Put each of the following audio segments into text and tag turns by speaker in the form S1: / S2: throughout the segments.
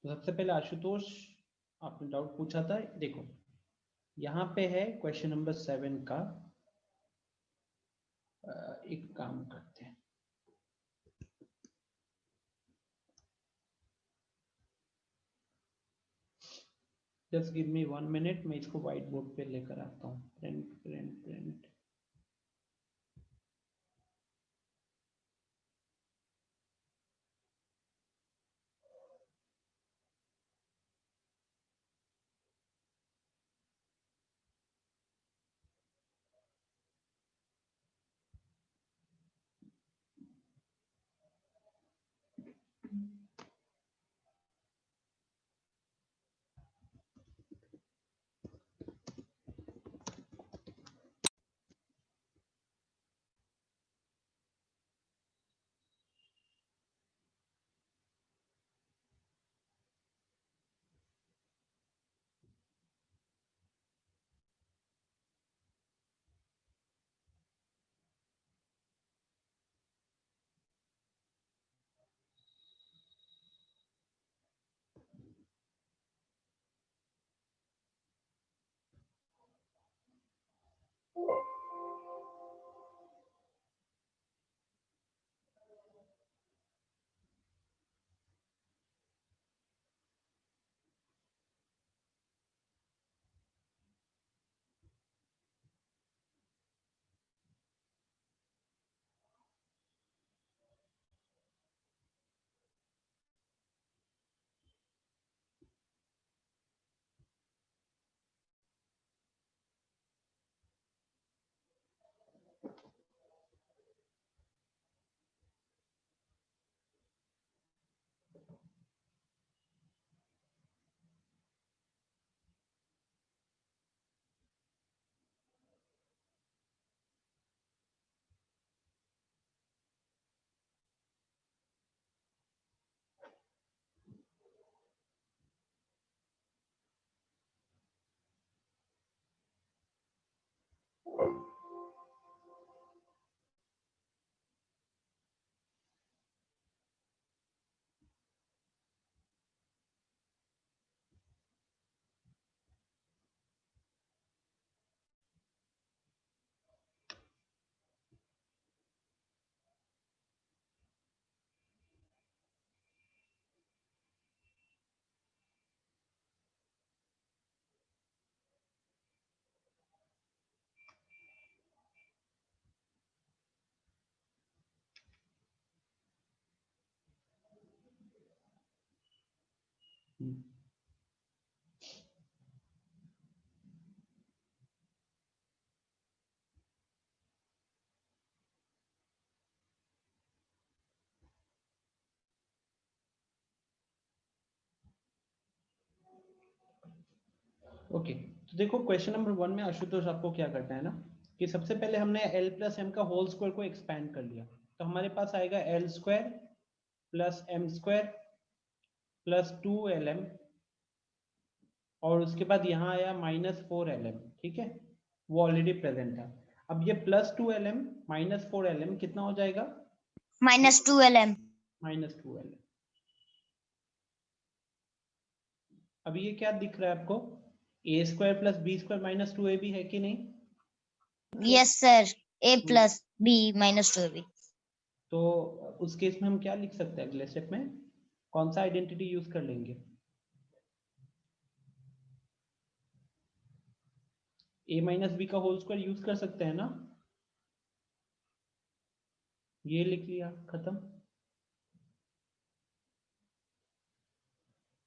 S1: तो सबसे पहले आशुतोष आपने डाउट पूछा था, देखो यहाँ पे है क्वेश्चन नंबर 7 का। एक काम करते हैं, जस्ट गिव मी 1 मिनट, मैं इसको व्हाइट बोर्ड पे लेकर आता हूँ। Print print print. ओके, तो देखो क्वेश्चन नंबर 1 में आशुतोष आपको क्या करना है ना, कि सबसे पहले हमने l प्लस एम का होल स्क्वायर को एक्सपैंड कर लिया, तो हमारे पास आएगा l square plus m square plus 2lm, और उसके बाद यहाँ आया -4lm, ठीक है, वो ऑलरेडी प्रेजेंट था। अब ये +2lm -4lm कितना हो जाएगा?
S2: -2lm।
S1: -2lm। अब ये क्या दिख रहा है आपको? a square plus b square minus 2ab है कि नहीं?
S2: Yes sir, a plus b -2ab।
S1: तो उस केस में हम क्या लिख सकते हैं? अगले स्टेप में कौन सा आइडेंटिटी यूज कर लेंगे? a माइनस बी का होल स्क्वायर यूज कर सकते हैं ना? ये लिख लिया, खत्म।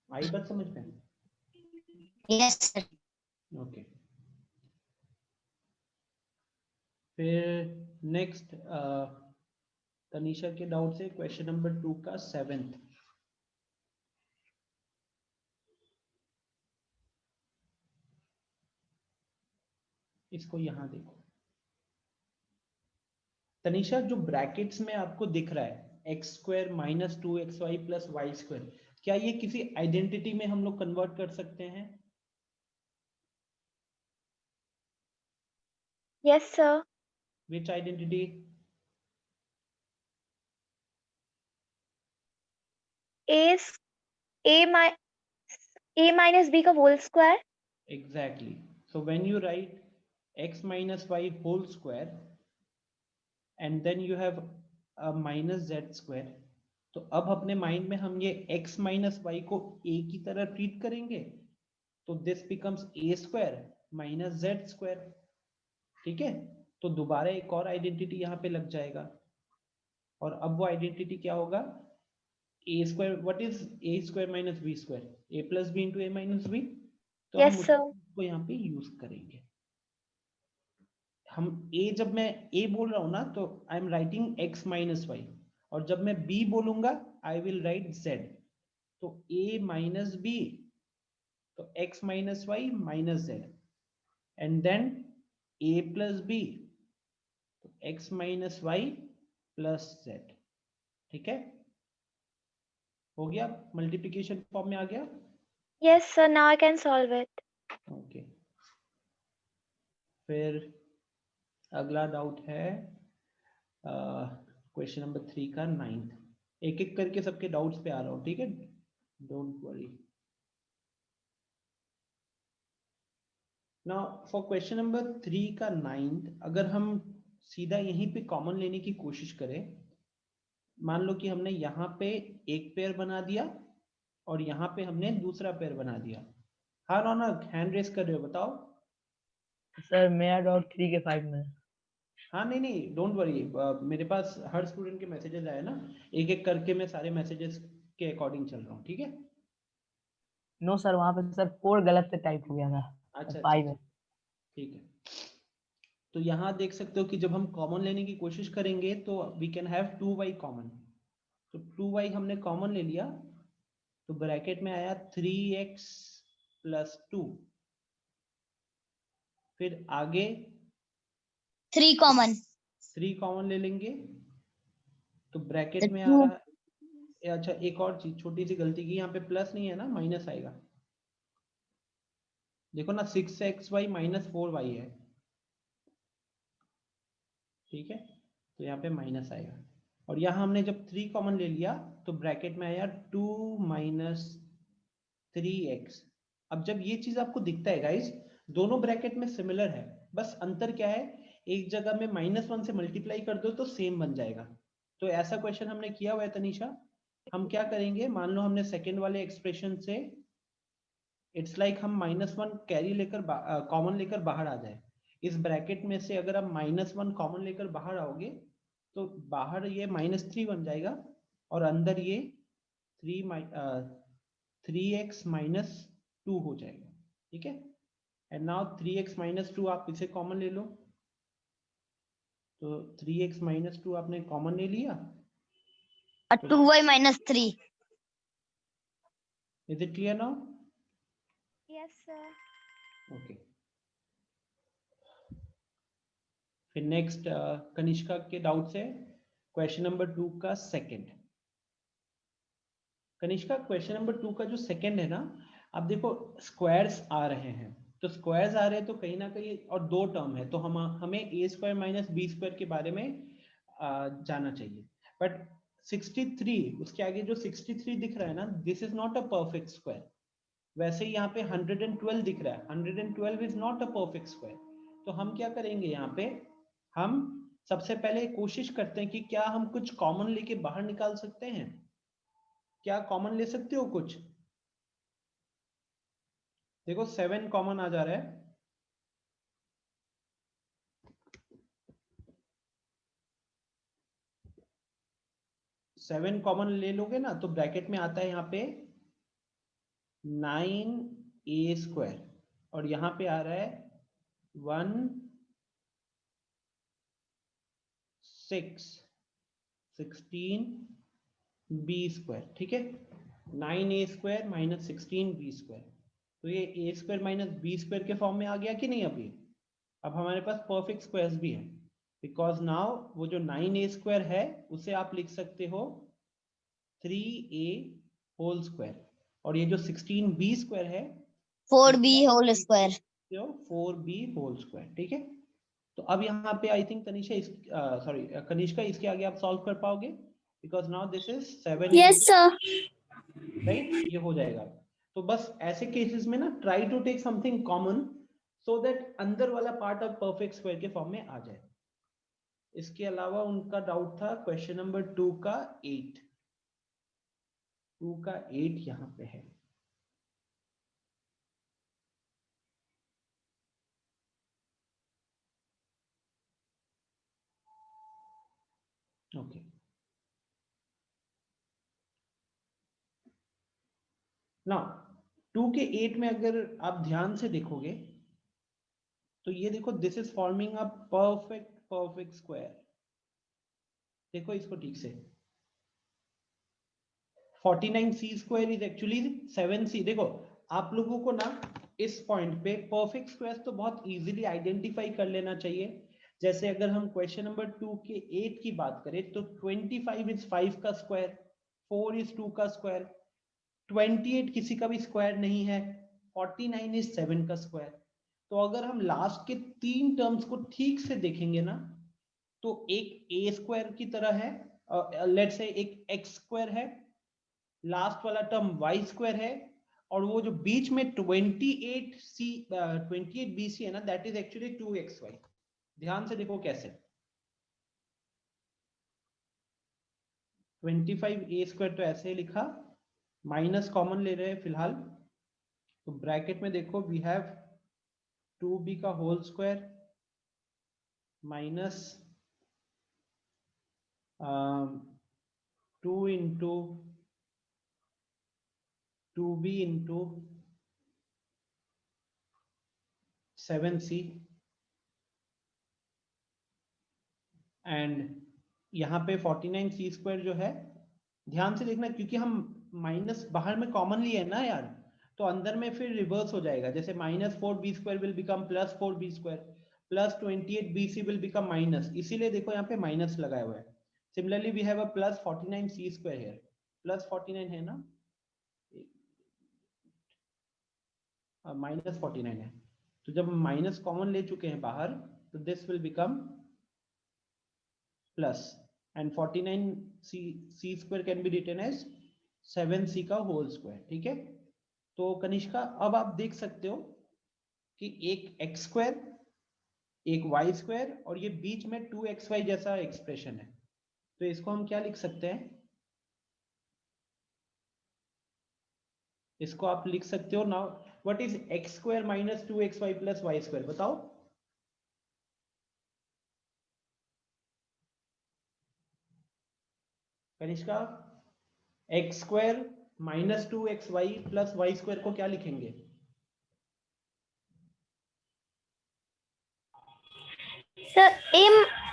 S1: आई बात समझ में?
S2: Yes sir.
S1: ओके, फिर नेक्स्ट तनीषा के डाउट से क्वेश्चन नंबर 2 का 7th। इसको यहां देखो तनीषा, जो ब्रैकेट्स में आपको दिख रहा है x square minus 2xy plus y square, क्या ये किसी आइडेंटिटी में हम लोग कन्वर्ट कर सकते हैं?
S3: Yes sir.
S1: Which identity?
S3: a a minus b का whole square.
S1: Exactly. So when you write x minus y whole square and then you have a minus z square, तो अब अपने माइंड में हम ये x माइनस वाई को a की तरह ट्रीट करेंगे, तो this becomes a square minus z square. ठीक है, तो दोबारा एक और आइडेंटिटी यहाँ पे लग जाएगा, और अब वो आइडेंटिटी क्या होगा, a square. What is a square minus b square? a plus b into a minus b. तो
S3: Yes,
S1: हम
S3: sir.
S1: उसको यहाँ पे यूज करेंगे. हम a, जब मैं a बोल रहा हूं ना, तो I am writing x minus y, और जब मैं b बोलूंगा आई विल राइट z. तो a माइनस b, तो x minus y minus z, and then a plus b, तो x minus y plus z. ठीक है, हो गया, मल्टीप्लिकेशन फॉर्म में आ गया.
S3: Yes, sir. Now I can solve it.
S1: Okay, फिर अगला डाउट है क्वेश्चन नंबर 3 का 9th. एक एक करके सबके डाउट्स पे आ रहा हूँ, ठीक है, don't worry. Now for question number 3 का 9th, अगर हम सीधा यहीं पे कॉमन लेने की कोशिश करें, मान लो कि हमने यहाँ पे एक पेयर बना दिया और यहाँ पे हमने दूसरा पेयर बना दिया. हाँ रौनक, हैंड रेस कर रहे हो, बताओ.
S4: सर मेरा डाउट 3 के 5 में.
S1: हाँ नहीं, डोंट वरी, मेरे पास हर स्टूडेंट के मैसेजेस आए ना, एक एक करके मैं सारे मैसेजेस के अकॉर्डिंग चल रहा हूँ. ठीक है.
S4: नो सर, वहाँ पे सर 4 गलत से टाइप हो गया था.
S1: अच्छा
S4: 5 है.
S1: ठीक है. तो यहाँ देख सकते हो कि जब हम कॉमन लेने की कोशिश करेंगे तो we can have 2y common. तो 2y हमने कॉमन ले लिया, तो ब्रैकेट में आया 3x प्लस 2. फिर आगे
S2: 3 कॉमन.
S1: 3 कॉमन ले लेंगे, तो ब्रैकेट
S2: तो
S1: में आ
S2: 2.
S1: रहा है. अच्छा, एक और चीज, छोटी सी गलती की, यहाँ पे प्लस नहीं है ना, माइनस आएगा. देखो ना, 6xy माइनस 4y है. ठीक है, तो यहाँ पे माइनस आएगा, और यहाँ हमने जब 3 कॉमन ले लिया तो ब्रैकेट में आया 2 माइनस 3x. अब जब ये चीज आपको दिखता है गाइस, दोनों ब्रैकेट में सिमिलर है, बस अंतर क्या है, एक जगह में -1 से मल्टीप्लाई कर दो तो सेम बन जाएगा. तो ऐसा क्वेश्चन हमने किया हुआ है तनीषा. हम क्या करेंगे, मान लो हमने सेकेंड वाले एक्सप्रेशन से, इट्स लाइक हम -1 कैरी लेकर कॉमन लेकर बाहर आ जाए. इस ब्रैकेट में से अगर आप -1 कॉमन लेकर बाहर आओगे तो बाहर ये -3 बन जाएगा, और अंदर ये 3x माइनस 2 हो जाएगा. ठीक है, एंड नाउ 3x माइनस 2 आप इसे कॉमन ले लो, तो 3x माइनस 2 आपने कॉमन ले लिया.
S2: 2y minus 3.
S1: Is it clear now?
S3: Yes, sir.
S1: Okay. फिर नेक्स्ट कनिष्का के डाउट से क्वेश्चन नंबर 2 का सेकंड. कनिष्का, क्वेश्चन नंबर 2 का जो सेकंड है ना, आप देखो स्क्वायर्स आ रहे हैं, तो स्क्वायर्स आ रहे हैं तो कहीं ना कहीं, और 2 टर्म है, तो हमें a square minus b square के बारे में जाना चाहिए. बट 63, उसके आगे जो 63 दिख रहा है ना, this is not a perfect square. वैसे ही यहाँ पे 112 दिख रहा है, 112 is not a perfect square. तो हम क्या करेंगे, यहाँ पे हम सबसे पहले कोशिश करते हैं कि क्या हम कुछ कॉमन लेके बाहर निकाल सकते हैं. क्या कॉमन ले सकते हो कुछ? देखो 7 कॉमन आ जा रहा है. सेवन कॉमन ले लोगे ना, तो ब्रैकेट में आता है यहाँ पे 9a स्क्वायर, और यहाँ पे आ रहा है 16b स्क्वायर. ठीक है, 9a square minus 16b square. तो ये a square minus b square के फॉर्म में आ गया कि नहीं अभी? अब हमारे पास परफेक्ट स्क्वायर्स भी है, बिकॉज नाउ वो जो 9a स्क्वायर है उसे आप लिख सकते हो 3a होल स्क्वायर, और ये जो 16b स्क्वायर है
S2: 4b whole square.
S1: 4b whole square. ठीक है, तो अब यहाँ पे I think Tanisha, sorry Kanishka, इसके आगे आप सॉल्व कर पाओगे, because now this is 7.
S3: Yes, sir.
S1: Right, ये हो जाएगा. तो बस ऐसे केसेस में ना try to take something common so that अंदर वाला पार्ट ऑफ परफेक्ट स्क्वायर के फॉर्म में आ जाए। इसके अलावा उनका डाउट था क्वेश्चन नंबर 2 का 8, 2 का 8 यहाँ पे है। ओके, ना 2 के 8 में अगर आप ध्यान से देखोगे तो ये देखो, this is forming a perfect square. देखो इसको ठीक से, 49c square is actually 7c। देखो आप लोगों को ना इस पॉइंट पे परफेक्ट स्क्वायर तो बहुत इजीली आइडेंटिफाई कर लेना चाहिए। जैसे अगर हम क्वेश्चन नंबर 2 के 8 की बात करें तो 25 इज 5 का स्क्वायर, 4 इज 2 का स्क्वायर, 28 किसी का भी स्क्वायर नहीं है, 49 इज 7 का स्क्वायर। तो अगर हम लास्ट के 3 टर्म्स को ठीक से देखेंगे ना तो एक a स्क्वायर की तरह है, लेट्स से एक x स्क्वायर है, लास्ट वाला टर्म y स्क्वायर है, और वो जो बीच में 28bc है ना, दैट इज एक्चुअली 2xy। ध्यान से देखो कैसे, 25a स्क्वायर तो ऐसे ही लिखा, माइनस कॉमन ले रहे हैं फिलहाल, तो ब्रैकेट में देखो वी हैव 2b का whole square minus 2 into 2b into 7c, and यहाँ पे 49c स्क्वायर जो है, ध्यान से देखना क्योंकि हम माइनस बाहर में कॉमन लिए है ना यार, तो अंदर में फिर रिवर्स हो जाएगा। जैसे -4b square will become +4b square, plus 28bc will become minus, इसीलिए देखो यहाँ पे माइनस लगाया हुआ है। Similarly we have a plus 49c square here, plus 49 है ना, माइनस 49 है, तो जब माइनस कॉमन ले चुके हैं बाहर तो this will become plus, and 49c square can be written as 7c का होल स्क्वायर। ठीक है, तो कनिष्का अब आप देख सकते हो कि एक x स्क्वायर, एक y स्क्वायर, और ये बीच में 2xy जैसा एक्सप्रेशन है, तो इसको हम क्या लिख सकते हैं, इसको आप लिख सकते हो now, what is x square minus 2xy plus y square, बताओ। Kanishka, x square minus 2xy plus y square को क्या लिखेंगे?
S3: सर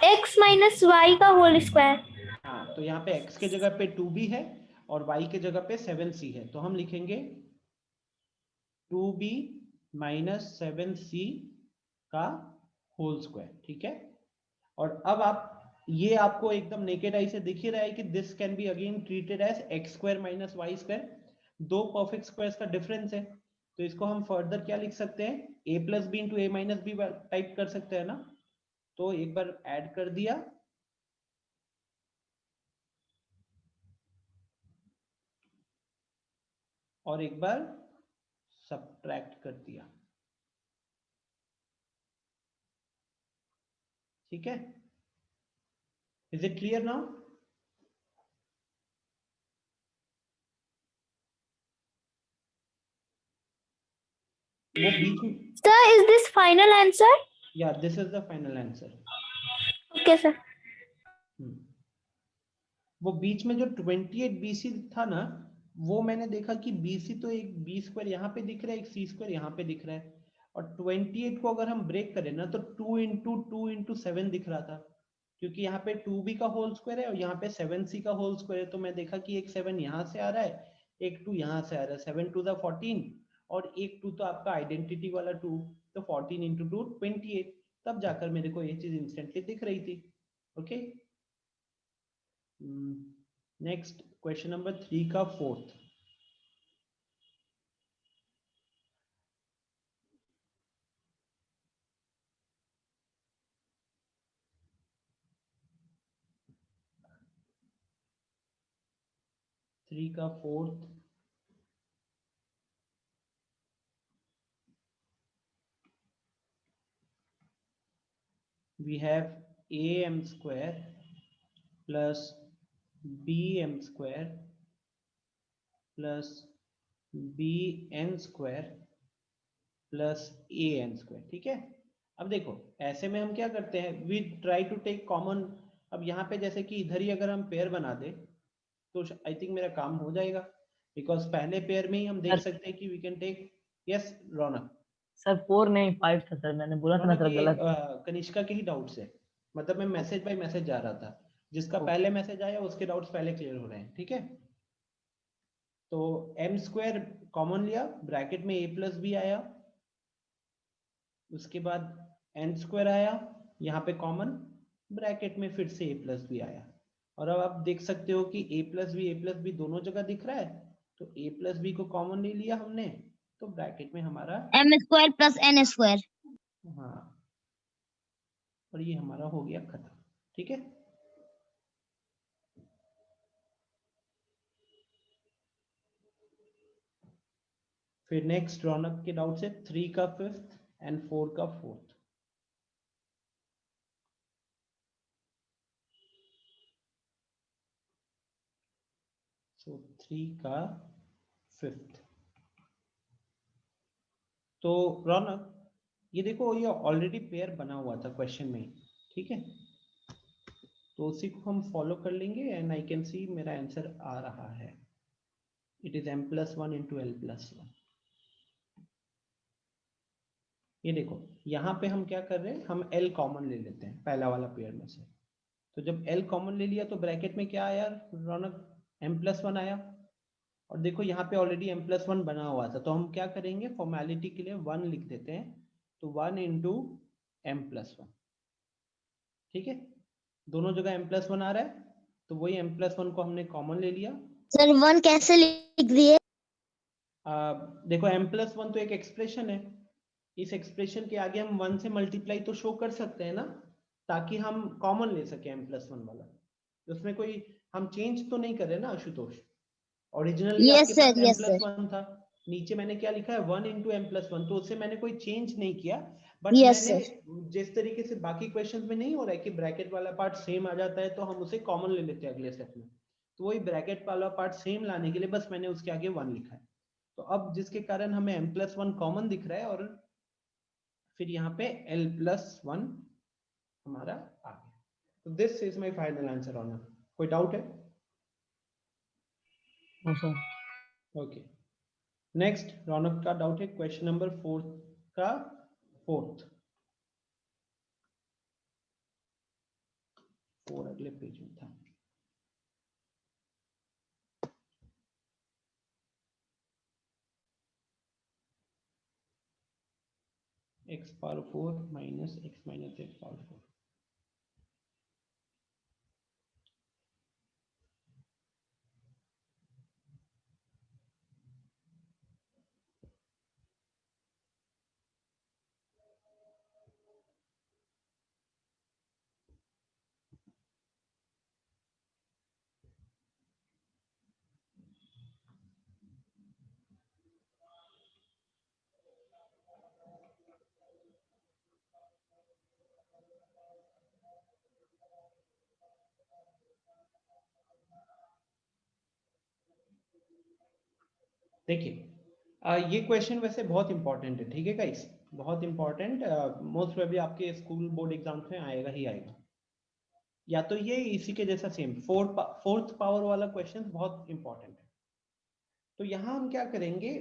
S3: x माइनस y का होल स्क्वायर।
S1: हाँ, तो यहाँ पे x के जगह पे 2b है और y के जगह पे 7c है, तो हम लिखेंगे 2b माइनस 7c का होल स्क्वायर। ठीक है, और अब आप, ये आपको एकदम नेकेड आई से दिख ही रहा है कि this can be again treated as x square minus y square, दो परफेक्ट स्क्वायर्स का डिफरेंस है, तो इसको हम फर्दर क्या लिख सकते हैं, a plus b into a minus b type कर सकते हैं ना। तो एक बार ऐड कर दिया और एक बार सब्ट्रैक्ट कर दिया। ठीक है, इज इट क्लियर नाउ? वो बीच में,
S3: sir is this final answer?
S1: या this is the final answer.
S3: Okay sir.
S1: वो बीच में जो 28bc था ना, वो मैंने देखा कि bc तो एक b स्क्वायर यहाँ पे दिख रहा है, एक c स्क्वायर यहाँ पे दिख रहा है, और 28 को अगर हम ब्रेक करें ना तो 2 इंटू 7 दिख रहा था, क्योंकि यहाँ पे 2b का होल स्क्वायर है और यहाँ पे 7c का होल स्क्वायर है, तो मैं देखा कि एक 7 यहाँ से आ रहा है, एक 2 यहाँ से आ रहा है, 7 टू द 14, और एक 2 तो आपका आइडेंटिटी वाला 2, तो 14 इंटू 2 28, तब जाकर मेरे को ये चीज इंस्टेंटली दिख रही थी। ओके, नेक्स्ट क्वेश्चन नंबर 3 का fourth, we have am square plus bm square plus bn square plus an square. ठीक है, अब देखो ऐसे में हम क्या करते हैं, we try to take common. अब यहाँ पे जैसे कि इधर ही अगर हम पेयर बना दे तो आई थिंक मेरा काम हो जाएगा, बिकॉज पहले पेयर में ही हम देख सकते हैं कि we can take. Yes Raunak.
S4: Sir 4 नहीं 5 था सर, मैंने बोला था ना
S1: रौनक
S4: सर
S1: ये
S4: गलत।
S1: कनिष्का के ही डाउट से, मतलब मैं मैसेज बाय मैसेज जा रहा था, जिसका पहले मैसेज आया उसके डाउट्स पहले क्लियर हो रहे हैं। ठीक है, तो एम स्क्वायर कॉमन लिया, ब्रैकेट में ए प्लस बी आया, उसके बाद एन स्क्वायर आया यहाँ पे कॉमन, ब्रैकेट में फिर से ए प्लस बी आया। और अब आप देख सकते हो कि ए प्लस बी दोनों जगह दिख रहा है, तो ए प्लस बी को कॉमन ले लिया हमने, तो ब्रैकेट में हमारा
S2: m square plus n square.
S1: हाँ, और ये हमारा हो गया खत्म। ठीक है, फिर नेक्स्ट रौनक के डाउट से 3 का फिफ्थ एंड 4 का फोर्थ। सो 3 का फिफ्थ, तो रौनक ये देखो ये ऑलरेडी पेयर बना हुआ था क्वेश्चन में। ठीक है, तो उसी को हम फॉलो कर लेंगे एंड आई कैन सी मेरा आंसर आ रहा है। It is m+1 into l+1। ये देखो यहाँ पे हम क्या कर रहे हैं, हम l कॉमन ले लेते हैं पहला वाला पेयर में से। तो जब l कॉमन ले लिया तो ब्रैकेट में क्या आया रौनक, m+1 आया। और देखो यहाँ पे ऑलरेडी m+1 बना हुआ था, तो हम क्या करेंगे, फॉर्मेलिटी के लिए 1 लिख देते हैं, तो 1 इंटू m+1। ठीक है, दोनों जगह m+1 आ रहा है, तो वही m+1 को हमने कॉमन ले लिया।
S2: सर 1 कैसे लिख दिए?
S1: देखो m+1 तो एक एक्सप्रेशन है, इस एक्सप्रेशन के आगे हम 1 से मल्टीप्लाई तो शो कर सकते हैं ना, ताकि हम कॉमन ले सके m+1 वाला। उसमें कोई हम चेंज तो नहीं कर रहे ना आशुतोष, ओरिजिनली आपके
S2: यस
S1: पास
S2: सर, यस सर,
S1: m+1 था, नीचे मैंने क्या लिखा है 1 इंटू m+1, तो उससे मैंने कोई चेंज नहीं किया। बट
S2: यस
S1: मैंने
S2: सर।
S1: जिस तरीके से बाकी क्वेश्चन में नहीं हो रहा है कि ब्रैकेट वाला पार्ट सेम आ जाता है, तो हम उसे कॉमन ले लेते हैं अगले स्टेप में, तो वही ब्रैकेट वाला पार्ट सेम लाने के लिए बस मैंने उसके आगे 1 लिखा है। तो अब जिसके कारण हमें m+1 कॉमन दिख रहा है, और फिर यहाँ पे l+1 हमारा आ गया। तो this is my final answer on. कोई डाउट है?
S4: No sir.
S1: Okay, next Raunak का डाउट है क्वेश्चन नंबर 4 का फोर्थ। 4 अगले पेज में था। x⁴ minus x minus z⁴। देखिए ये क्वेश्चन वैसे बहुत इंपॉर्टेंट है। ठीक है गाइस, बहुत इंपॉर्टेंट, मोस्ट प्रोबेबली आपके स्कूल बोर्ड एग्जाम्स में आएगा ही आएगा, या तो ये इसी के जैसा सेम फोर्थ पावर वाला क्वेश्चन बहुत इंपॉर्टेंट है। तो यहाँ हम क्या करेंगे,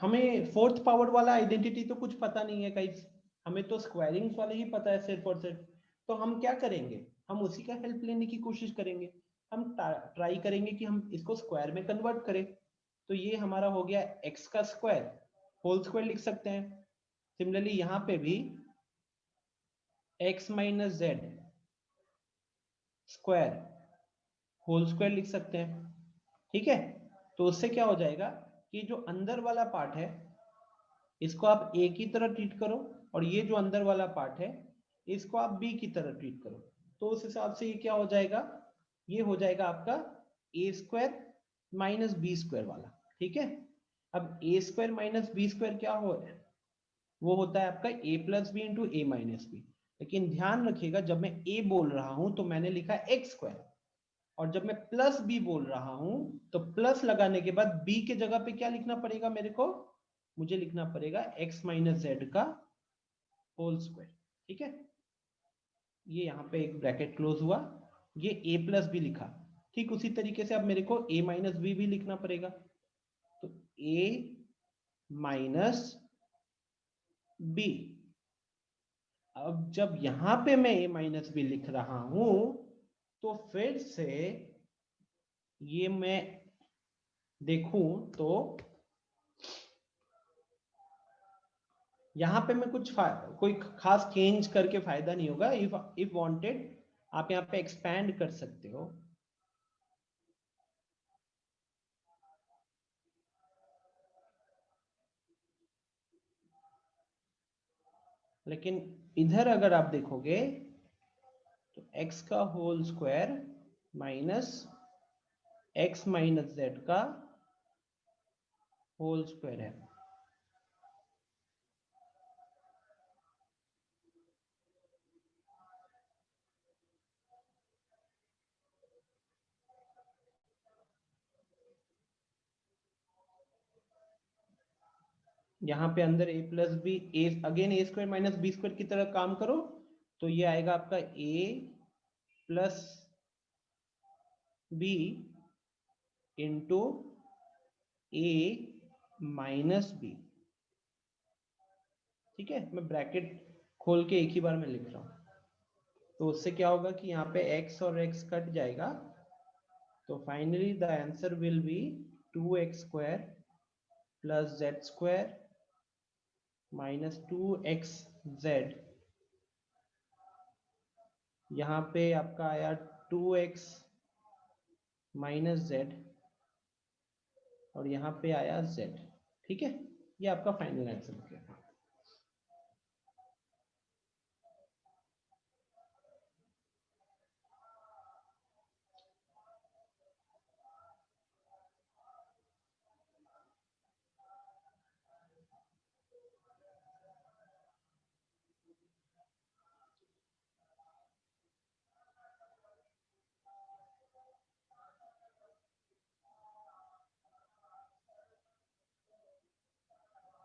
S1: हमें फोर्थ पावर वाला आइडेंटिटी तो कुछ पता नहीं है गाइस, हमें तो स्क्वायरिंग्स वाले ही पता है सिर्फ और सिर्फ। तो हम क्या करेंगे, हम उसी का हेल्प लेने की कोशिश करेंगे। हम ट्राई करेंगे कि हम इसको स्क्वायर में कन्वर्ट करें। तो ये हमारा हो गया x का स्क्वायर होल स्क्वायर लिख सकते हैं। सिमिलरली यहाँ पे भी x minus z square whole square लिख सकते हैं। ठीक है, तो उससे क्या हो जाएगा कि जो अंदर वाला पार्ट है इसको आप a की तरह ट्रीट करो, और ये जो अंदर वाला पार्ट है इसको आप b की तरह ट्रीट करो। तो उस हिसाब से ये क्या हो जाएगा, ये हो जाएगा आपका a square minus B square वाला। ठीक है, अब a square minus B square क्या हो, वो होता है आपका a plus b into a minus b. लेकिन ध्यान रखिएगा जब मैं a बोल रहा हूं तो मैंने लिखा x स्क्वायर, और जब मैं प्लस b बोल रहा हूं तो प्लस लगाने के बाद b के जगह पे क्या लिखना पड़ेगा मेरे को, मुझे लिखना पड़ेगा x माइनस जेड का होल स्क्वायर। ठीक है, ये यहाँ पे एक ब्रैकेट क्लोज हुआ, ये a प्लस बी लिखा। ठीक उसी तरीके से अब मेरे को a माइनस बी भी लिखना पड़ेगा, तो a माइनस बी। अब जब यहां पे मैं a माइनस बी लिख रहा हूं तो फिर से ये मैं देखूं तो यहां पे मैं कोई खास चेंज करके फायदा नहीं होगा। इफ वांटेड आप यहाँ पे एक्सपैंड कर सकते हो, लेकिन इधर अगर आप देखोगे तो x का whole square minus x minus z का होल स्क्वायर है। यहाँ पे अंदर a plus b, again a square minus B square की तरह काम करो तो ये आएगा आपका a plus b into a minus b. ठीक है, मैं ब्रैकेट खोल के एक ही बार में लिख रहा हूं, तो उससे क्या होगा कि यहाँ पे x और x कट जाएगा, तो finally the answer will be 2x square plus Z square minus 2xz। यहाँ पे आपका आया 2x माइनस जेड और यहाँ पे आया z। ठीक है, ये आपका फाइनल आंसर हो गया।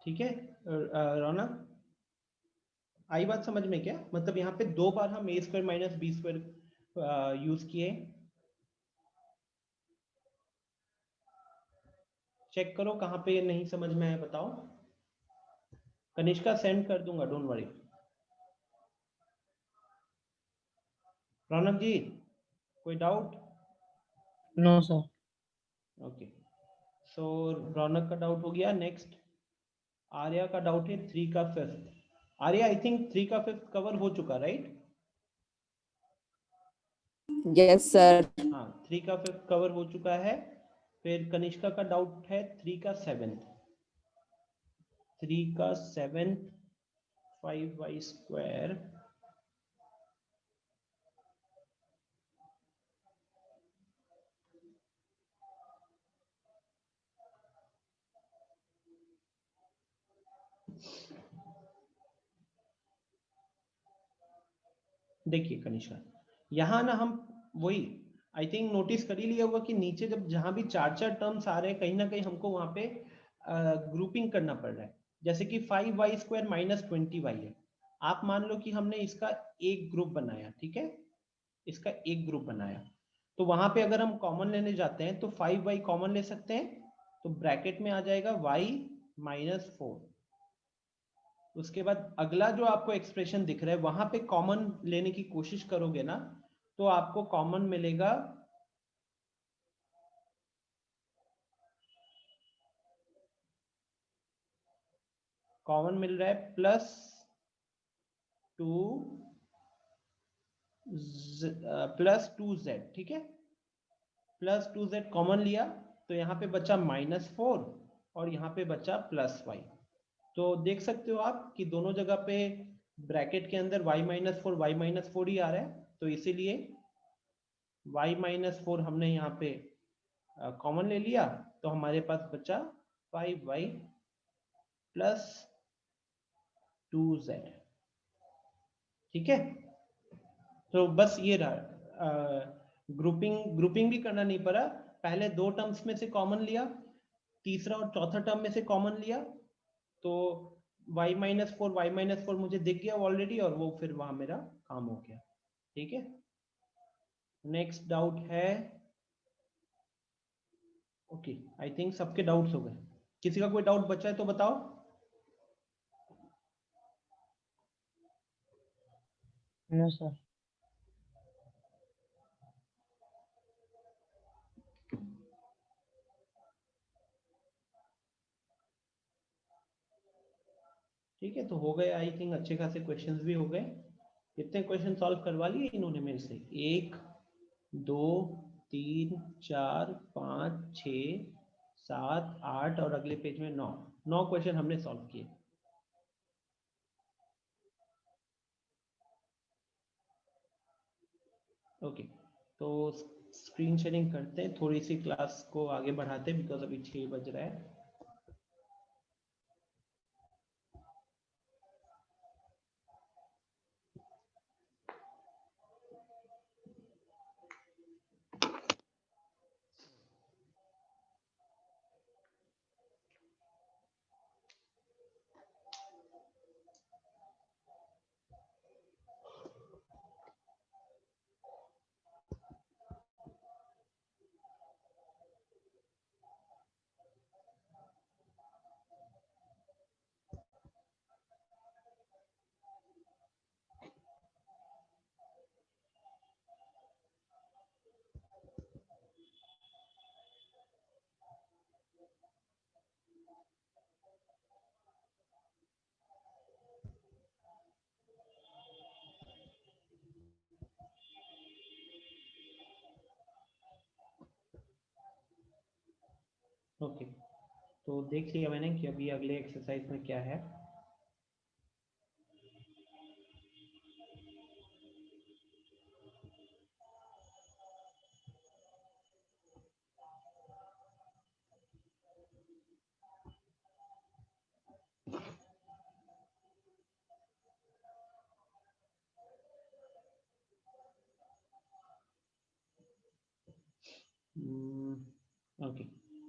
S1: ठीक है रौनक, आई बात समझ में क्या? मतलब यहाँ पे दो बार हम A square minus B square use किए। चेक करो कहाँ पे नहीं समझ में आया बताओ। कनिष्का सेंड कर दूंगा, डोंट वरी। रौनक जी कोई doubt?
S4: No sir.
S1: Okay, so Raunak का डाउट हो गया। नेक्स्ट आर्या का डाउट है 3 का 5th। आर्या आई थिंक 3 का 5th कवर हो चुका, राइट?
S5: Yes sir.
S1: हाँ, 3 का 5th कवर हो चुका है। फिर कनिष्का का डाउट है 3 का 7th। 3 का 7th 5y स्क्वायर देखिए कनिष्का, यहाँ ना हम वही आई थिंक नोटिस कर ही लिया होगा कि नीचे जब जहां भी चार चार टर्म्स आ रहे हैं कहीं ना कहीं हमको वहां पे ग्रुपिंग करना पड़ रहा है। जैसे कि 5y स्क्वायर माइनस 20y है, आप मान लो कि हमने इसका एक ग्रुप बनाया, ठीक है, इसका एक ग्रुप बनाया, तो वहां पे अगर हम कॉमन लेने जाते हैं तो 5y कॉमन ले सकते हैं, तो ब्रैकेट में आ जाएगा y माइनस 4। उसके बाद अगला जो आपको एक्सप्रेशन दिख रहा है वहां पे कॉमन लेने की कोशिश करोगे ना तो आपको कॉमन मिलेगा कॉमन मिल रहा है प्लस 2z। ठीक है, प्लस 2z कॉमन लिया तो यहाँ पे बचा -4 और यहाँ पे बचा +y। तो देख सकते हो आप कि दोनों जगह पे ब्रैकेट के अंदर y माइनस फोर ही आ रहा है, तो इसीलिए y-4 हमने यहाँ पे कॉमन ले लिया, तो हमारे पास बचा 5y प्लस 2z। ठीक है, तो बस ये रहा, ग्रुपिंग भी करना नहीं पड़ा, पहले दो टर्म्स में से कॉमन लिया, तीसरा और चौथा टर्म में से कॉमन लिया, तो y-4 मुझे दिख गया ऑलरेडी, और वो फिर वहां मेरा काम हो गया। ठीक है, नेक्स्ट डाउट है? ओके, आई थिंक सबके डाउट्स हो गए। किसी का कोई डाउट बचा है तो बताओ।
S4: No sir.
S1: ठीक है, तो हो गए आई थिंक, अच्छे खासे क्वेश्चंस भी हो गए। कितने क्वेश्चन सॉल्व करवा लिए इन्होंने मेरे से? 1 2 3 4 5 6 7 8 और अगले पेज में 9 क्वेश्चन हमने सॉल्व किए। ओके, तो स्क्रीन शेयरिंग करते हैं, थोड़ी सी क्लास को आगे बढ़ाते हैं, बिकॉज अभी 6 बज रहा है। ओके, तो देख लिया मैंने कि अभी अगले एक्सरसाइज में क्या है। ओके,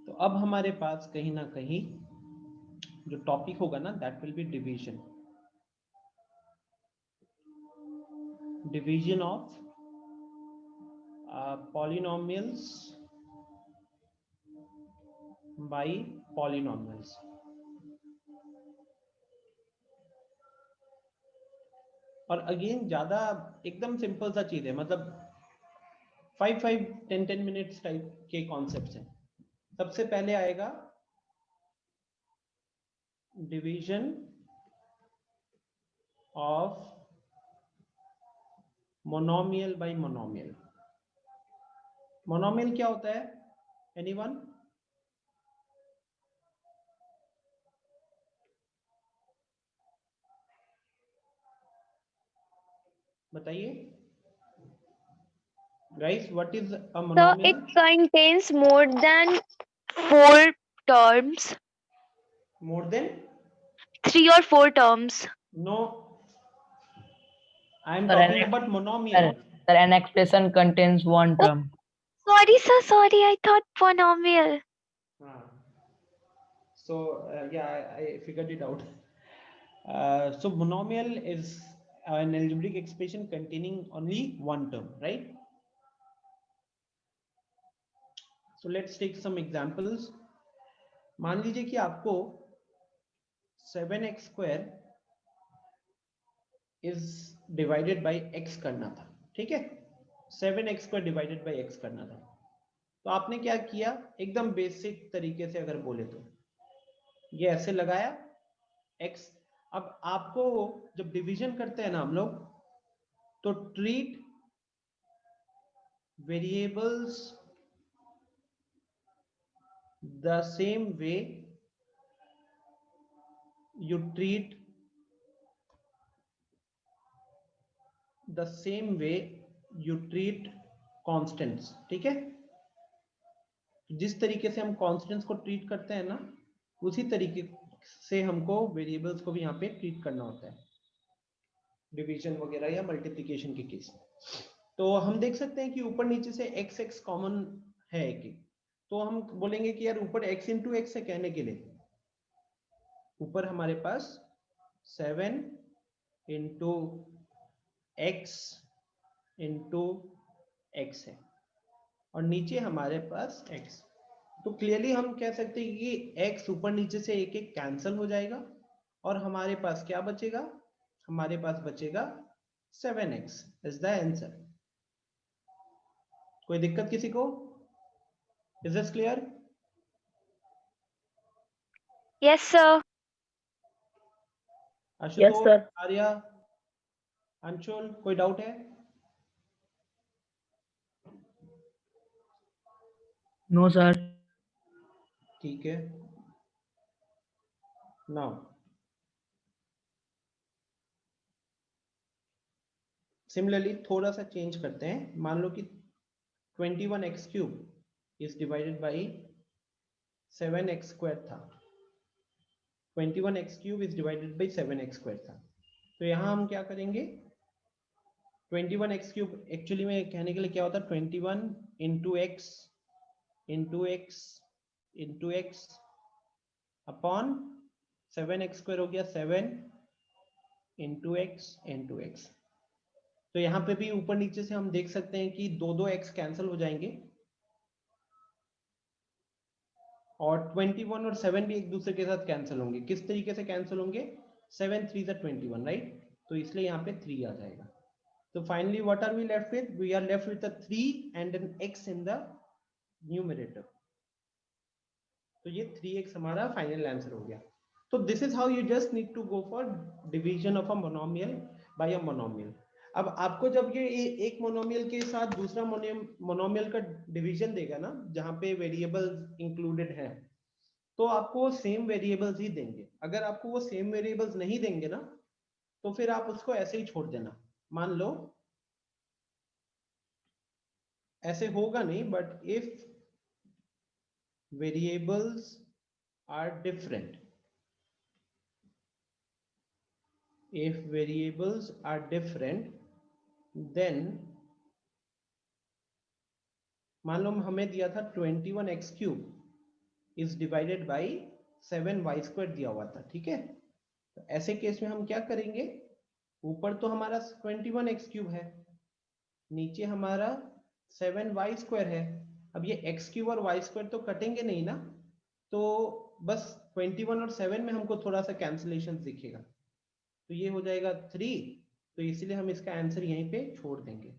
S1: तो अब हमारे पास कहीं ना कहीं जो टॉपिक होगा ना, that will be division, division of polynomials by polynomials. और अगेन ज्यादा एकदम सिंपल सा चीज है, मतलब 5-10 मिनट्स टाइप के कॉन्सेप्ट्स हैं। सबसे पहले आएगा division of monomial by monomial. Monomial क्या होता है? एनीवन? बताइए guys, what is a
S3: So
S1: monomial?
S3: it contains more than 4 terms,
S1: More than?
S3: 3 or 4 terms.
S1: No, I am
S4: Sir,
S1: talking about monomial.
S4: Sir, an expression contains one term.
S3: Sorry, sir, sorry. I thought polynomial.
S1: So yeah, I figured it out. So monomial is an algebraic expression containing only one term, right? So let's take some examples. मान लीजिए कि आपको 7x² is divided by x करना था, ठीक है? 7x² divided by x करना था, तो आपने क्या किया? एकदम बेसिक तरीके से अगर बोले तो ये ऐसे लगाया x। अब आपको जब डिवीजन करते हैं ना हम लोग, तो treat variables the same way you treat the same way you treat constants, ठीक है? जिस तरीके से हम कांस्टेंट्स को ट्रीट करते हैं ना, उसी तरीके से हमको वेरिएबल्स को भी यहाँ पे ट्रीट करना होता है। डिवीजन वगैरह या मल्टीप्लिकेशन के केस में। तो हम देख सकते हैं कि ऊपर नीचे से x x कॉमन है एक, तो हम बोलेंगे कि यार ऊपर x इंटू एक्स है कहने के लिए, ऊपर हमारे पास 7 इंटू एक्स इंटू एक्स है और नीचे हमारे पास x। तो क्लियरली हम कह सकते हैं कि x ऊपर नीचे से एक एक कैंसिल हो जाएगा और हमारे पास क्या बचेगा, हमारे पास बचेगा 7x इज द आंसर। कोई दिक्कत किसी को? Is this clear?
S3: Yes, sir.
S1: Ashutosh, Arya, Anshul, कोई डाउट है?
S4: No sir.
S1: ठीक है, नाउ सिमिलरली थोड़ा सा चेंज करते हैं। मान लो कि 21x cube is divided by 7x square था। 21x cube is divided by 7x square था। तो यहाँ हम क्या करेंगे, 21x क्यूब एक्चुअली में कहने के लिए क्या होता है, 21 into x into x into x upon 7x square हो गया 7 इंटू एक्स इंटू एक्स। तो यहाँ पे भी ऊपर नीचे से हम देख सकते हैं कि दो एक्स कैंसिल हो जाएंगे और 21 और 7 भी एक दूसरे के साथ कैंसिल होंगे। किस तरीके से कैंसिल होंगे, 7 3 21, राइट? तो इसलिए यहाँ पे 3 आ जाएगा। तो finally what are we left with, we are left with 3 and an x in the numerator. तो ये 3x हमारा फाइनल आंसर हो गया। तो this is how you just need to go for division of a monomial by a monomial. अब आपको जब ये एक मोनोमियल के साथ दूसरा मोनोमियल का डिवीजन देगा ना, जहां पे वेरिएबल्स इंक्लूडेड हैं, तो आपको सेम वेरिएबल्स ही देंगे। अगर आपको वो सेम वेरिएबल्स नहीं देंगे ना, तो फिर आप उसको ऐसे ही छोड़ देना। मान लो ऐसे होगा नहीं, but if variables are different, if variables are different, then मान लो हमें दिया था 21x cube is divided by 7y square दिया हुआ था, ठीक है? तो ऐसे केस में हम क्या करेंगे, ऊपर तो हमारा 21x क्यूब है, नीचे हमारा 7y स्क्वायर है। अब ये x क्यूब और y स्क्वायर तो कटेंगे नहीं ना, तो बस 21 और 7 में हमको थोड़ा सा कैंसिलेशन दिखेगा। तो ये हो जाएगा 3, तो इसलिए हम इसका आंसर यहीं पे छोड़ देंगे।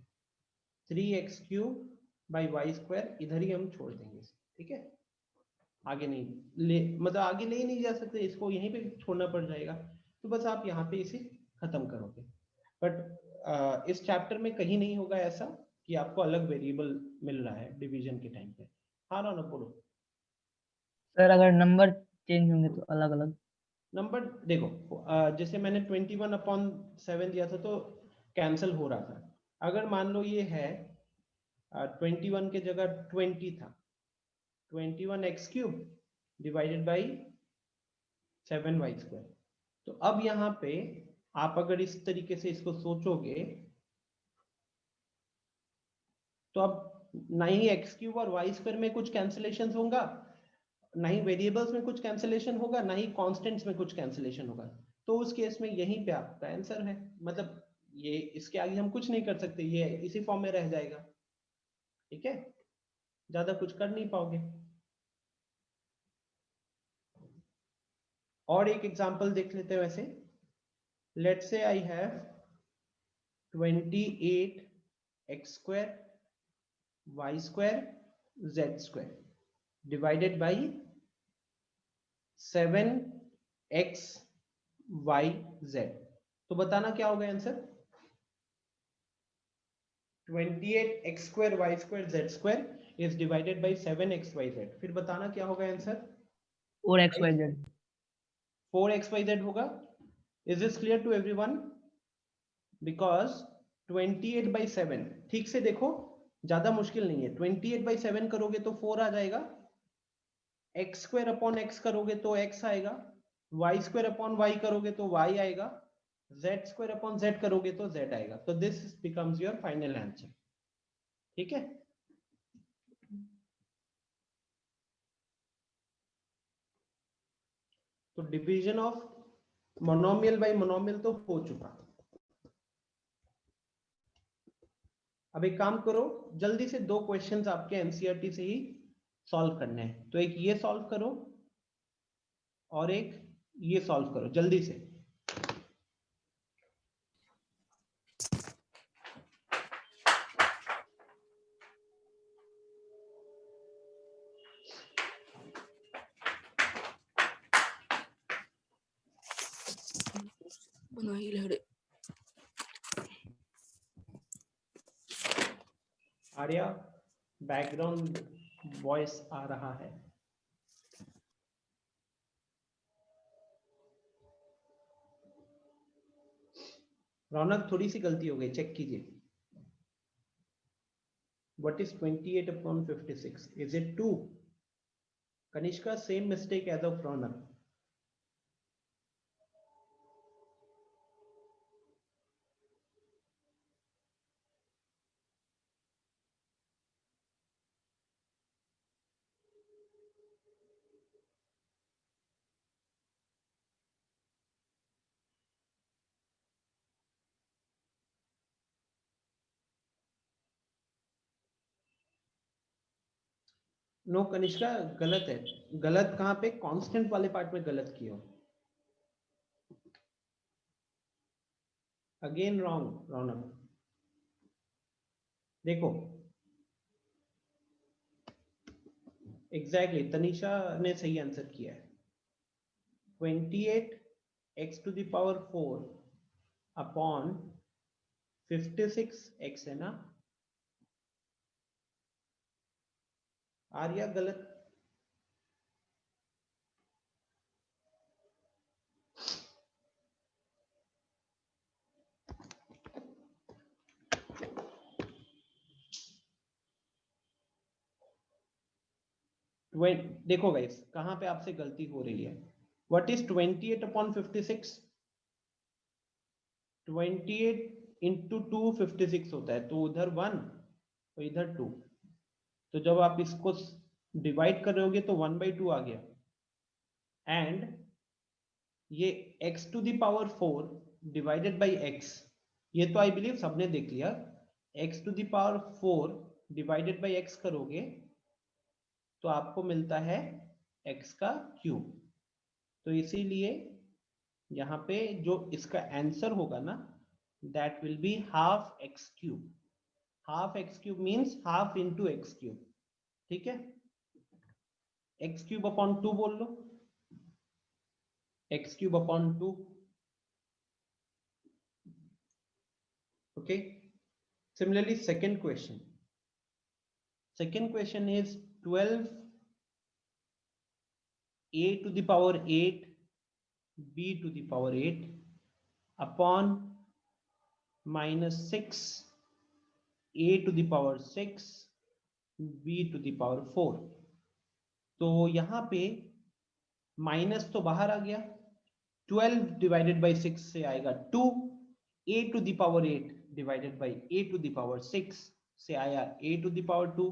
S1: 3x cube by Y square इधर ही हम छोड़ देंगे, ठीक है? आगे नहीं ले, मतलब आगे ले ही नहीं जा सकते, इसको यहीं पे छोड़ना पड़ जाएगा। तो बस आप यहाँ पे इसे खत्म करोगे। बट इस चैप्टर में कहीं नहीं होगा ऐसा कि आपको अलग वेरिएबल मिल रहा है डिवीजन के टाइम पे। हाँ ना बोलो
S4: सर अगर नंबर चेंज होंगे तो अलग अलग
S1: नंबर। देखो जैसे मैंने 21/7 दिया था तो कैंसिल हो रहा था। अगर मान लो ये है 21 के जगह 20 था, 21x cube divided by 7y square. तो अब यहाँ पे आप अगर इस तरीके से इसको सोचोगे तो अब ना ही x क्यूब और y स्क्वायर में कुछ कैंसिलेशन होगा, ना ही वेरिएबल्स में कुछ कैंसिलेशन होगा, ना ही कांस्टेंट्स में कुछ कैंसिलेशन होगा। तो उस केस में यहीं पे आपका आंसर है, मतलब ये इसके आगे हम कुछ नहीं कर सकते, ये इसी फॉर्म में रह जाएगा, ठीक है? ज्यादा कुछ कर नहीं पाओगे। और एक एग्जांपल देख लेते हैं वैसे। Let's say I have 28x square y square z square divided by 7x y z। तो बताना क्या होगा answer, 28x square y square z square is divided by 7x y z। फिर बताना क्या होगा आंसर,
S4: और एक्स वाई जेड
S1: 4xyz होगा। Is this clear to everyone? Because 28/7, ठीक से देखो ज्यादा मुश्किल नहीं है। 28/7 करोगे तो 4 आ जाएगा, एक्स स्क्वायर अपॉन एक्स करोगे तो x आएगा, वाई स्क्वायर अपॉन वाई करोगे तो y आएगा, z² अपॉन z करोगे तो z आएगा, तो this becomes your final answer. ठीक है, तो division of monomial by monomial तो हो चुका। अब एक काम करो, जल्दी से 2 क्वेश्चंस आपके एनसीईआरटी से ही सॉल्व करने हैं, तो एक ये सॉल्व करो और एक ये सॉल्व करो जल्दी से। आर्या, बैकग्राउंड वॉइस आ रहा है। रौनक, थोड़ी सी गलती हो गई, चेक कीजिए। What is 28 upon 56? Is it 2? Kanishka, same mistake as of Raunak. No Kanishka, गलत है। गलत कहाँ पे? कांस्टेंट वाले पार्ट में गलत किया हो। अगेन रॉन्ग रौनक। देखो एग्जैक्टली तनिषा ने सही आंसर किया है। 28 x to the power 4 upon 56 x है ना। आर्या गलत। देखो गाइस कहां पे आपसे गलती हो रही है। What is 28 upon 56? 28 इंटू 2 56 होता है, तो उधर 1 तो इधर 2, तो जब आप इसको डिवाइड कर रहे होगे तो 1/2 आ गया। एंड ये x to the power 4 divided by x, ये तो आई बिलीव सबने देख लिया। x to the power 4 divided by x करोगे तो आपको मिलता है x का क्यूब। तो इसीलिए यहाँ पे जो इसका आंसर होगा ना, that will be half x cube. Half x cube means half into x cube. ठीक है, x क्यूब अपॉन 2 बोल लो, x cube upon 2। Okay, similarly second question. Second question is 12 a to the power 8 b to the power 8 upon minus 6 a to the power 6 b to the power 4। तो यहाँ पे minus तो बाहर आ गया, 12 divided by 6 से आएगा 2, a to the power 8 divided by a to the power 6 से आया a to the power 2,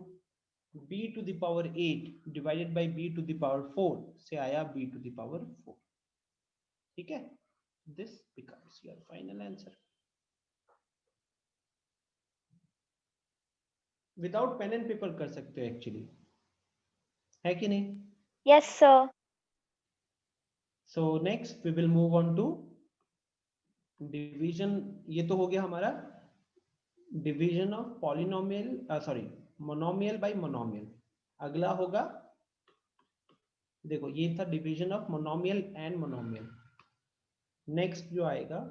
S1: b to the power 8 divided by b to the power 4 से आया b to the power 4। ठीक है, this becomes your final answer। Without pen and paper कर सकते हो actually, है कि नहीं?
S3: Yes, sir.
S1: So next we will move on to division. ये तो हो गया हमारा division of polynomial, sorry monomial by monomial. अगला होगा, देखो ये था division of monomial and monomial. Next जो आएगा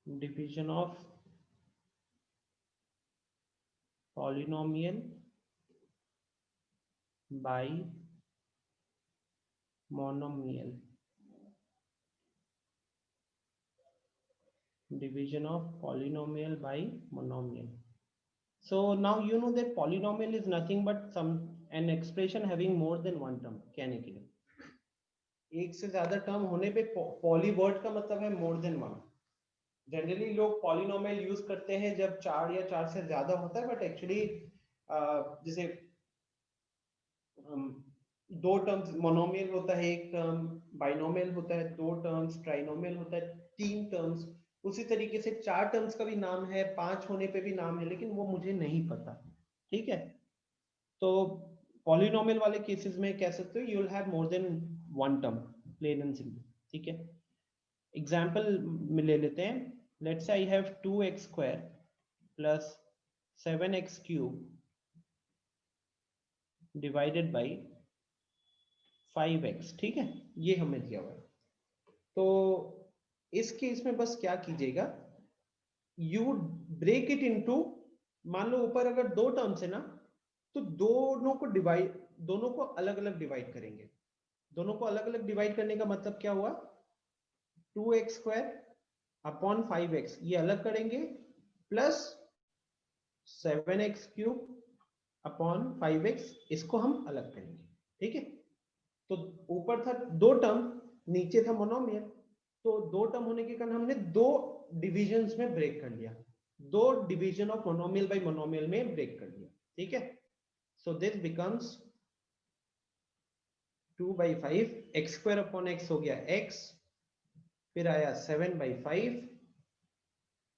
S1: division of polynomial by monomial, division of polynomial by monomial. So now you know that polynomial is nothing but an expression having more than one term. कहने के लिए एक से ज्यादा term होने पे पॉलीवर्ड का मतलब है मोर देन वन. जनरली लोग पॉलिनोमियल यूज करते हैं जब 4 या 4 से ज्यादा होता है, बट एक्चुअली जैसे दो टर्म्स मोनोमियल होता है, एक टर्म बाइनोमियल होता है, दो टर्म्स ट्राइनोमियल होता है, तीन टर्म्स. उसी तरीके से 4 टर्म्स का भी नाम है, 5 होने पे भी नाम है, लेकिन वो मुझे नहीं पता. ठीक है, तो पॉलिनोमियल वाले केसेस में कह सकते हो you will have more than one term, plain and simple. ठीक है, एग्जांपल में ले लेते हैं. Let's say I have 2x square plus 7x cube divided by 5x. ठीक है, ये हमें दिया हुआ है. तो इस केस में बस क्या कीजिएगा, you would break it into, मान लो ऊपर अगर दो टर्म्स है ना, तो दोनों को अलग अलग डिवाइड करेंगे. दोनों को अलग अलग डिवाइड करने का मतलब क्या हुआ, 2x स्क्वायर अपॉन 5x ये अलग करेंगे, plus 7x cube upon 5x इसको हम अलग करेंगे. ठीक है, तो ऊपर था दो टर्म, नीचे था मोनोमियल, तो दो टर्म होने के कारण हमने दो डिविजन्स में ब्रेक कर लिया, दो division of monomial by monomial में ब्रेक कर लिया. ठीक है, so this becomes 2/5, x square upon x हो गया x, फिर आया 7/5,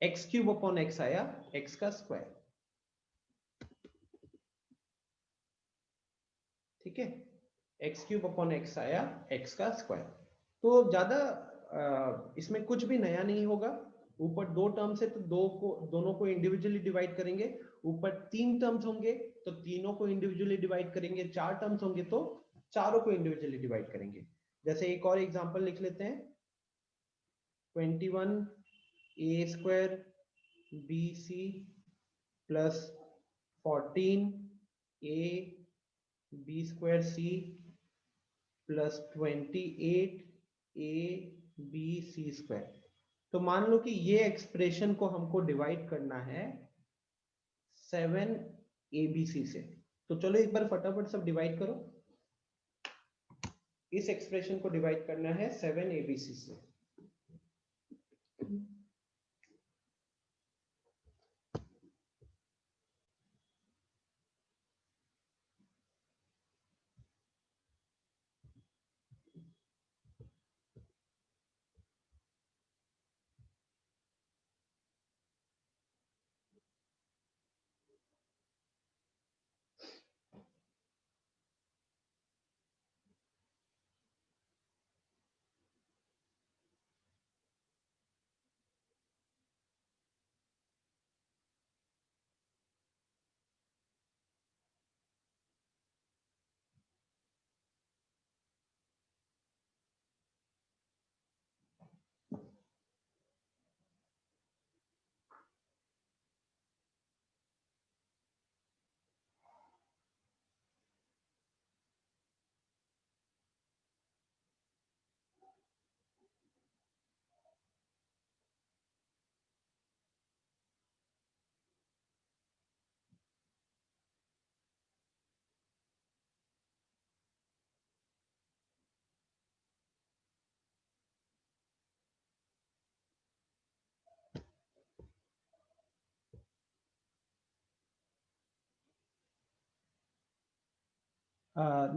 S1: x क्यूब अपॉन x आया x का स्क्वायर. ठीक है, x क्यूब अपॉन x आया x का स्क्वायर. तो ज्यादा इसमें कुछ भी नया नहीं होगा. ऊपर दो टर्म्स है तो दोनों को इंडिविजुअली डिवाइड करेंगे. ऊपर तीन टर्म्स होंगे तो तीनों को इंडिविजुअली डिवाइड करेंगे. चार टर्म्स होंगे तो चारों को इंडिविजुअली डिवाइड करेंगे. जैसे एक और एग्जांपल लिख लेते हैं, 21a square bc plus 14a b square c plus 28a b c square. तो मान लो कि ये एक्सप्रेशन को हमको डिवाइड करना है 7abc से. तो चलो एक बार फटाफट सब डिवाइड करो. इस एक्सप्रेशन को डिवाइड करना है 7abc से.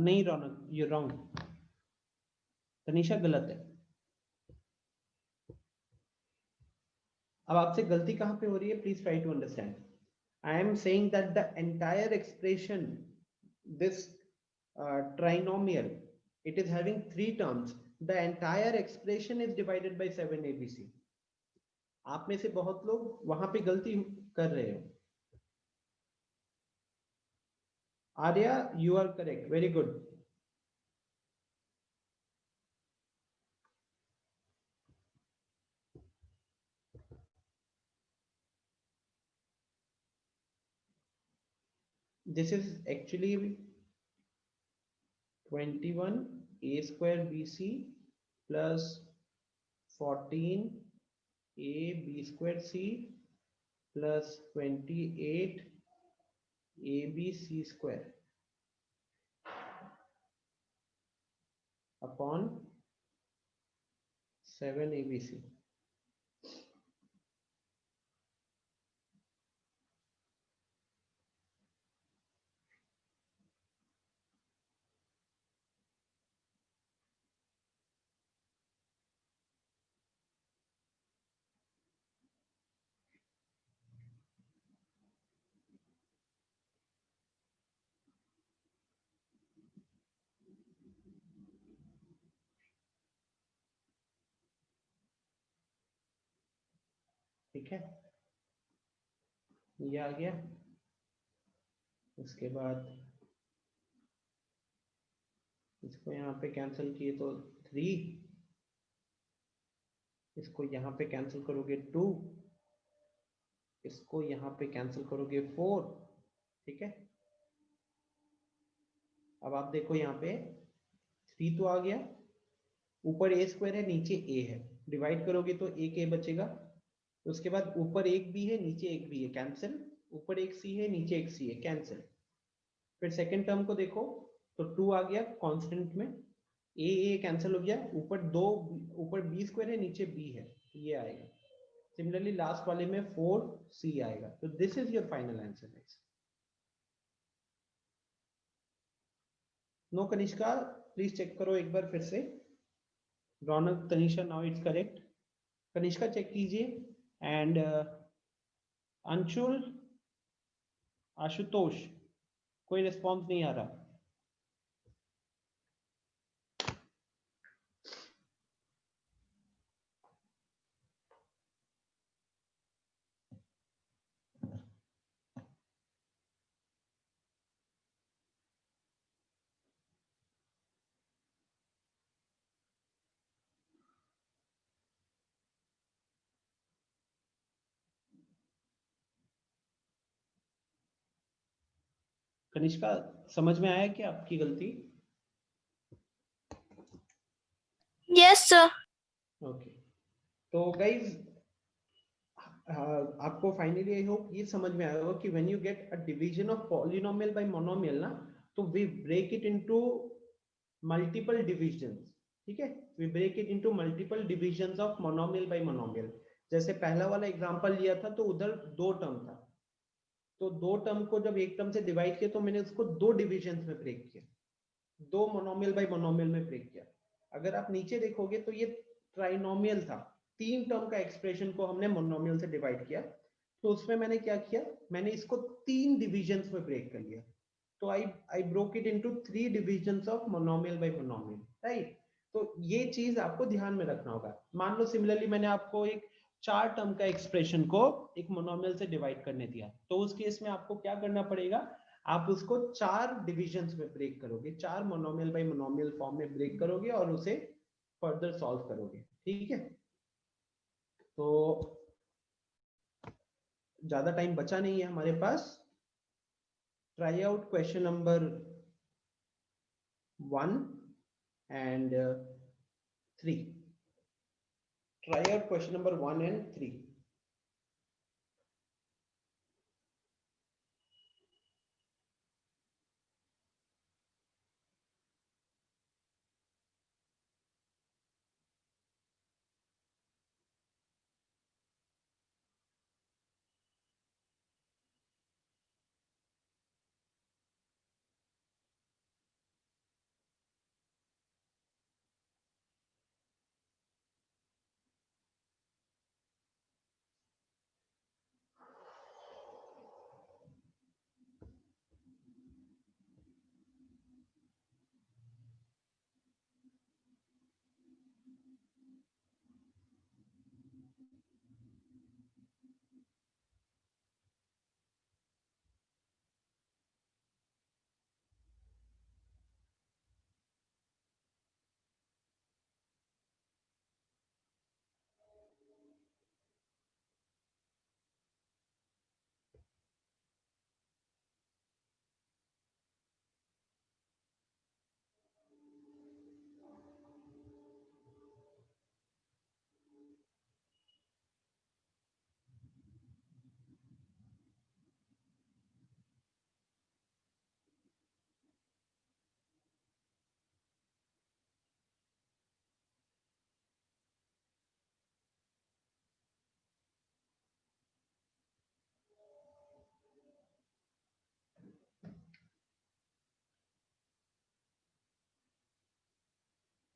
S1: नहीं रौनक, यू रॉन्ग. तनिषा गलत है. अब आपसे गलती कहां पे हो रही है, please try to understand. I am saying that the entire expression, this trinomial, it is having three terms. The entire expression is divided by 7abc. आप में से बहुत लोग वहां पे गलती कर रहे हो. Arya, you are correct, very good. This is actually 21 a square bc plus 14 a b square c plus 28 ab c square upon 7 abc. ठीक है, ये आ गया। उसके बाद इसको यहाँ पे कैंसिल किए तो 3, इसको यहाँ पे कैंसिल करोगे 2, इसको यहाँ पे कैंसिल करोगे 4। ठीक है, अब आप देखो यहाँ पे 3 तो आ गया, ऊपर a स्क्वायर है, नीचे a है, डिवाइड करोगे तो एक a बचेगा। उसके बाद ऊपर एक b है, नीचे एक b है, कैंसिल। ऊपर एक c है, नीचे एक c है, कैंसिल। फिर सेकंड टर्म को देखो तो 2 आ गया कांस्टेंट में, a कैंसिल हो गया, ऊपर b स्क्वायर है, नीचे b है, ये आएगा। सिमिलरली लास्ट वाले में 4c आएगा। तो this is your final answer. No Kanishka, please check करो एक बार फिर से। Raunak, Tanisha, now it's correct. Kanishka check कीजिए, एंड अंशुल, आशुतोष, कोई रिस्पॉन्स नहीं आ रहा। कनिष्का, समझ में आया क्या आपकी गलती?
S3: Yes sir.
S1: ओके, तो गाइज आपको फाइनली आई होप ये समझ में आया होगा कि when you get a division of polynomial by monomial ना, तो we break it into multiple divisions. ठीक है, we break it into multiple divisions of monomial by monomial. जैसे पहला वाला एग्जांपल लिया था तो उधर 2 टर्म था, तो 2 टर्म को जब एक टर्म से डिवाइड किया तो मैंने उसको 2 डिविजन्स में ब्रेक किया, 2 मोनोमियल बाय मोनोमियल में ब्रेक किया। अगर आप नीचे देखोगे तो ये ट्राइनोमियल था, 3 टर्म का एक्सप्रेशन को हमने मोनोमियल से डिवाइड किया, तो उसमें मैंने क्या किया, मैंने इसको 3 डिविजन्स में ब्रेक कर लिया। तो I broke it into 3 divisions of monomial by monomial, right. तो ये चीज आपको ध्यान में रखना होगा। मान लो सिमिलरली मैंने आपको एक 4 टर्म का एक्सप्रेशन को एक मोनोमियल से डिवाइड करने दिया, तो उस केस में आपको क्या करना पड़ेगा, आप उसको 4 डिविजन्स में ब्रेक करोगे, 4 मोनोमियल बाय मोनोमियल फॉर्म में ब्रेक करोगे और उसे फर्दर सॉल्व करोगे। ठीक है, तो ज्यादा टाइम बचा नहीं है हमारे पास। Try out question number 1 and 3. Try out question number 1 and 3.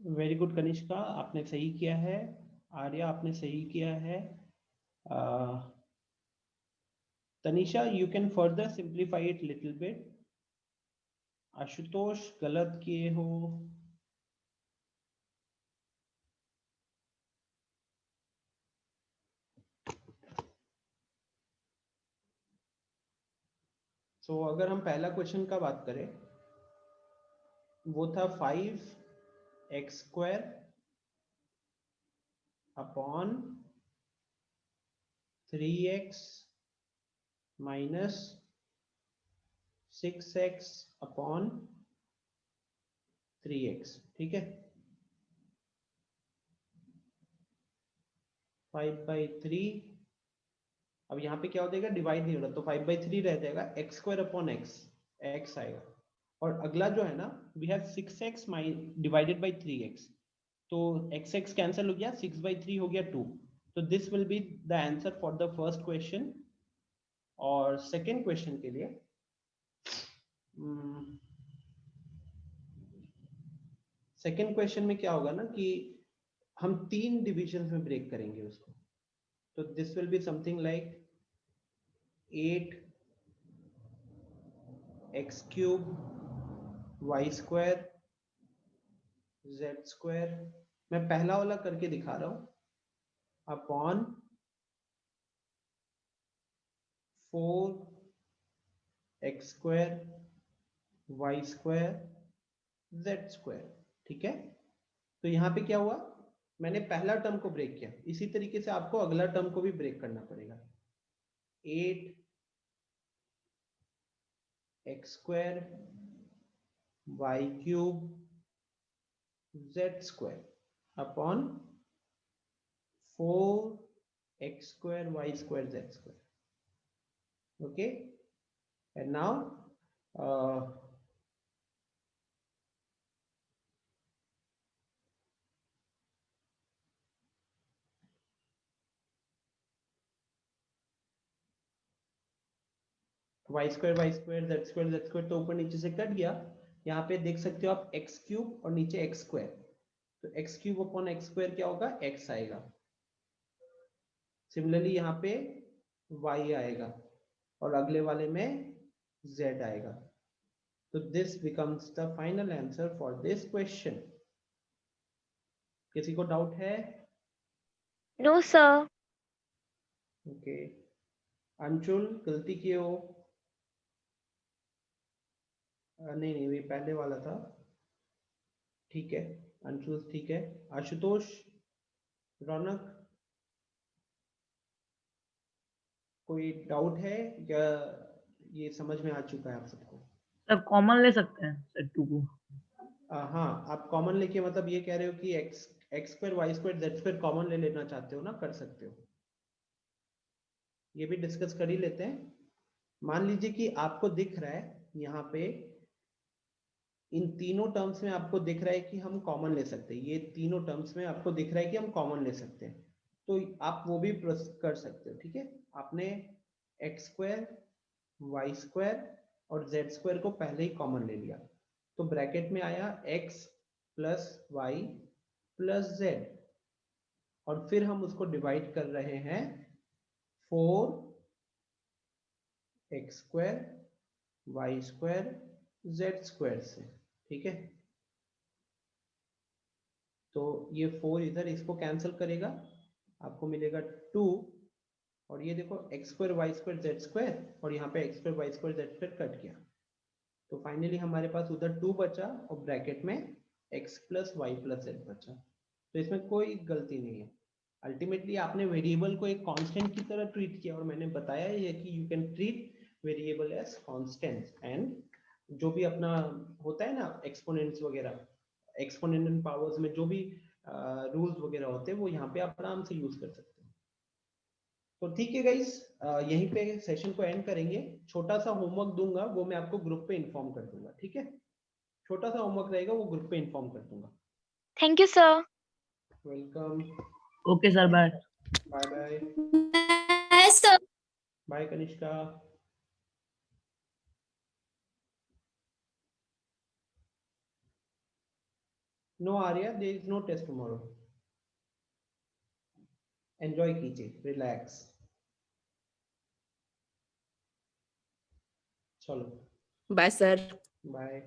S1: Very good Kanishka, आपने सही किया है। आर्या आपने सही किया है। Tanisha you can further simplify it little bit. Ashutosh गलत किए हो। सो अगर हम पहला क्वेश्चन का बात करें, वो था 5x² upon 3x minus 6x upon 3x। ठीक है, 5/3। अब यहाँ पे क्या हो जाएगा, डिवाइड नहीं हो रहा, तो 5/3 रह जाएगा, x² अपॉन x आएगा। और अगला जो है ना, we have 6x divided by 3x, तो x कैंसिल हो गया, 6/3 हो गया 2। तो this will be the answer for the first question. और सेकेंड क्वेश्चन के लिए सेकेंड क्वेश्चन में क्या होगा ना कि हम 3 डिविजन में ब्रेक करेंगे उसको। तो this will be something like 8x³ y² z²। मैं पहला वाला करके दिखा रहा हूं, अपॉन 4x² y² z²। ठीक है, तो यहाँ पे क्या हुआ, मैंने पहला टर्म को ब्रेक किया, इसी तरीके से आपको अगला टर्म को भी ब्रेक करना पड़ेगा। 8x² y³ z² upon 4x² y² z²। okay, and now y² z² तो ऊपर नीचे से कट गया। यहाँ पे देख सकते हो आप x³ और नीचे x², तो x³ अपॉन x² क्या होगा, x आएगा। सिमिलरली यहाँ पे y आएगा और अगले वाले में z आएगा। तो this becomes the final answer for this question. किसी को डाउट है?
S3: No sir.
S1: ओके, अंशुल गलती किए हो। नहीं नहीं, ये पहले वाला था। ठीक है अंशुल, ठीक है। आशुतोष, रौनक, कोई डाउट है क्या? ये समझ में आ चुका है आप सबको?
S4: सर कॉमन ले सकते हैं सर 2 को।
S1: हाँ, आप कॉमन लेके मतलब ये कह रहे हो कि x² y² z² कॉमन ले लेना चाहते हो ना, कर सकते हो। ये भी डिस्कस कर ही लेते हैं। मान लीजिए कि आपको दिख रहा है यहाँ पे इन तीनों टर्म्स में, आपको दिख रहा है कि हम कॉमन ले सकते हैं, ये तीनों टर्म्स में आपको दिख रहा है कि हम कॉमन ले सकते हैं, तो आप वो भी कर सकते हो। ठीक है, आपने x² y² और z² को पहले ही कॉमन ले लिया, तो ब्रैकेट में आया x plus y plus z, और फिर हम उसको डिवाइड कर रहे हैं 4x² y² z² से। ठीक है, तो ये 4 इधर इसको कैंसिल करेगा, आपको मिलेगा 2, और ये देखो x² y² z² और यहाँ पे x² y² z² कट गया, तो फाइनली हमारे पास उधर 2 बचा और ब्रैकेट में x plus y plus z बचा। तो इसमें कोई गलती नहीं है। अल्टीमेटली आपने वेरिएबल को एक कांस्टेंट की तरह ट्रीट किया, और मैंने बताया ये कि you can treat variable as constant, and जो भी अपना होता है ना एक्सपोनेंट्स वगैरह, एक्सपोनेंशियल पावर्स में जो भी रूल्स वगैरह होते हैं वो यहाँ पे आप आराम से यूज कर सकते हैं। तो ठीक है गाइस, यहीं पे सेशन को एंड करेंगे। छोटा सा होमवर्क दूंगा, वो मैं आपको ग्रुप पे इन्फॉर्म कर दूंगा। ठीक है, छोटा सा होमवर्क रहेगा, वो ग्रुप पे इन्फॉर्म कर दूंगा।
S3: Thank you sir.
S1: Welcome.
S4: Okay sir, bye.
S1: Bye bye.
S3: Bye sir.
S1: Bye Kanishka. No Arya, there is no test tomorrow, enjoy कीजिए, रिलैक्स। चलो
S5: Bye, sir.
S1: बाय।